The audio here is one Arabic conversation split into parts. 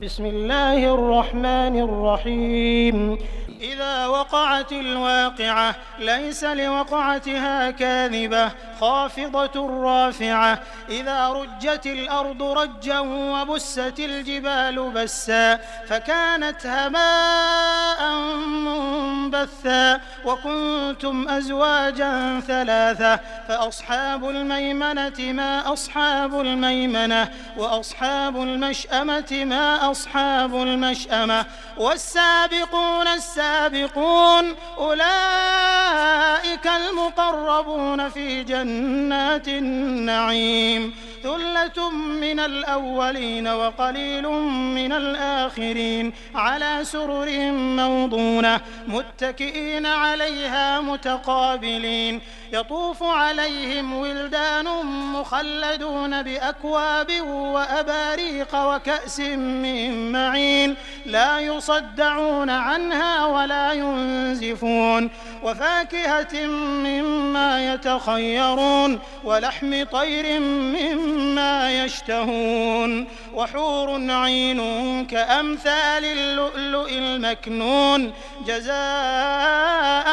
بسم الله الرحمن الرحيم. إذا وقعت الواقعة ليس لوقعتها كاذبة خافضة رافعة. إذا رجت الأرض رجا وبست الجبال بسا فكانت هباء منبثا وكنتم أزواجا ثلاثة فأصحاب الميمنة ما أصحاب الميمنة وأصحاب المشأمة ما أصحاب المشأمة والسابقون السابقون أولئك المقربون في جنات النعيم. ثلة من الأولين وقليل من الآخرين على سرر موضونة متكئين عليها متقابلين. يطوف عليهم ولدان مخلدون بأكواب وأباريق وكأس من معين لا يصدعون عنها ولا ينزفون وفاكهة مما يتخيرون ولحم طير مما يشتهون وحور عين كأمثال اللؤلؤ المكنون جزاء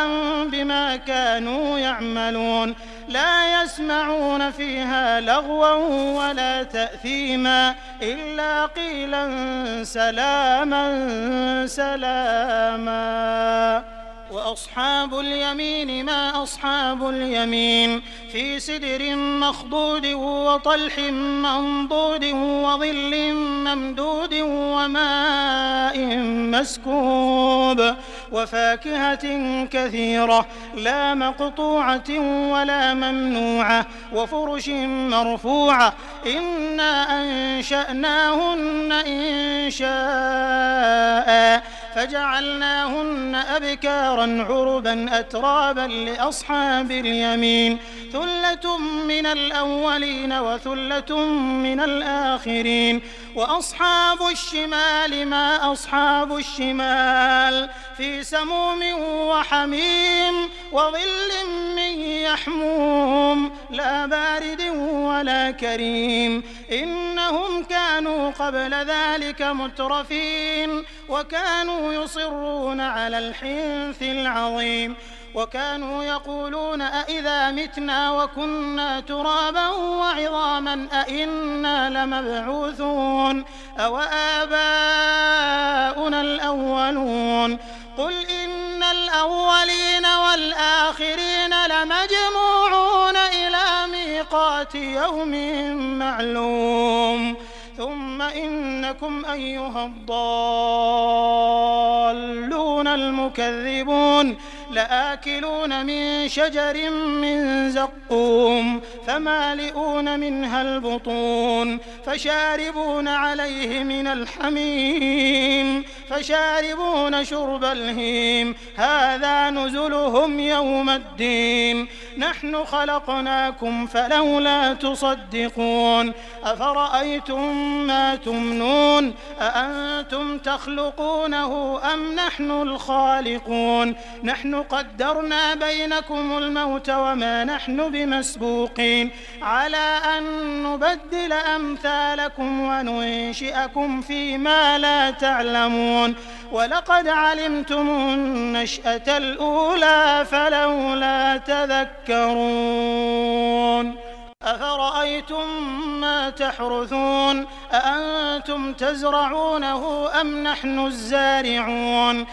بما كانوا يعملون. لا يسمعون فيها لغوا ولا تأثيما إلا قيلا سلاما سلاما. وأصحاب اليمين ما أصحاب اليمين في سدر مخضود وطلح منضود وظل ممدود وماء مسكوب وفاكهة كثيرة لا مقطوعة ولا ممنوعة وفرش مرفوعة. إنا أنشأناهن إنشاء فجعلناهن أبكارا عربا أترابا لأصحاب اليمين. ثلة من الأولين وثلة من الآخرين. وأصحاب الشمال ما أصحاب الشمال في سموم وحميم وظل من يحموم لا بارد ولا كريم. إنهم كانوا قبل ذلك مترفين وكانوا يصرون على الحنث العظيم وكانوا يقولون أئذا متنا وكنا ترابا وعظاما أئنا لمبعوثون أو آباؤنا الأولون. قل إن الأولين والآخرين لمجموعون إلى ميقات يوم معلوم. ثم إنكم أيها الضالون المكذبون لآكلون من شجر من زقوم فمالئون منها البطون فشاربون عليه من الحميم فشاربون شرب الهيم هذا نزلهم يوم الدين. نحن خلقناكم فلولا تصدقون. أفرأيتم ما تمنون أأنتم تخلقونه أم نحن الخالقون. نحن قدرنا بينكم الموت وما نحن بمسبوقين على أن نبدل أمثالكم وننشئكم فيما لا تعلمون. ولقد علمتم النشأة الأولى فلولا تذكرون. أفرأيتم ما تحرثون أأنتم تزرعونه أم نحن الزارعون.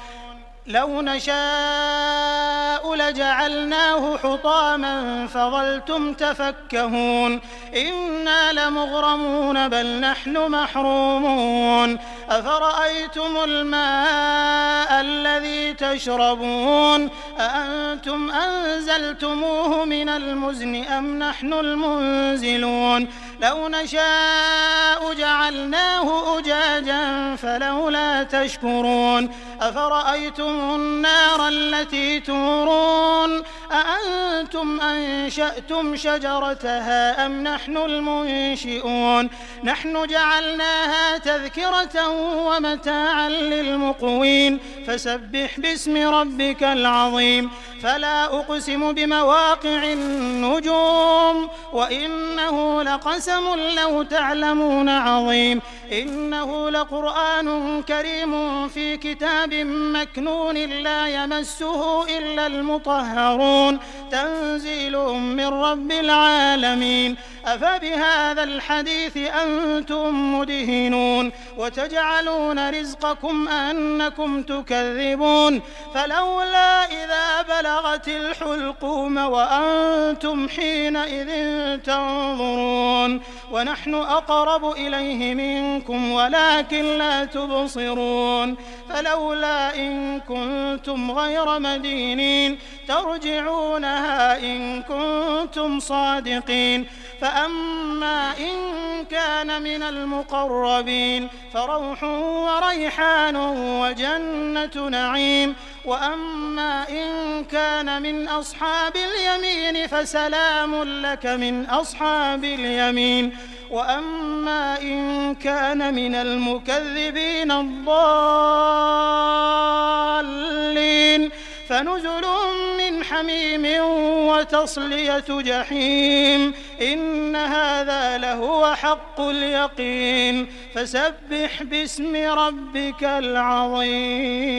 لو نشاء لجعلناه حطاما فظلتم تفكهون. إنا لمغرمون بل نحن محرومون. أفرأيتم الماء الذي تشربون أأنتم أنزلتموه من المزن أم نحن المنزلون. لو نشاء جعلناه أجاجا فلولا تشكرون. أفرأيتم النار التي تورون أأنتم أنشأتم شجرتها أم نحن المنشئون. نحن جعلناها تذكرة ومتاعا للمقوين فسبح باسم ربك العظيم. فلا أقسم بمواقع النجوم وإنه لقسم وقسم لو تعلمون عظيم إنه لقرآن كريم في كتاب مكنون لا يمسه إلا المطهرون تنزيل من رب العالمين أفبهذا الحديث أنتم مدهنون وتجعلون رزقكم أنكم تكذبون فلولا إذا بلغت الحلقوم وأنتم حينئذ تنظرون ونحن أقرب إليه منكم ولكن لا تبصرون فلولا إن كنتم غير مدينين ترجعونها إن كنتم صادقين فأما إن كان من المقربين فروح وريحان وجنة نعيم وأما إن كان من أصحاب اليمين فسلام لك من أصحاب اليمين وأما إن كان من المكذبين الضالين فنزل من حميم وتصلية جحيم إن هذا لهو حق اليقين فسبح باسم ربك العظيم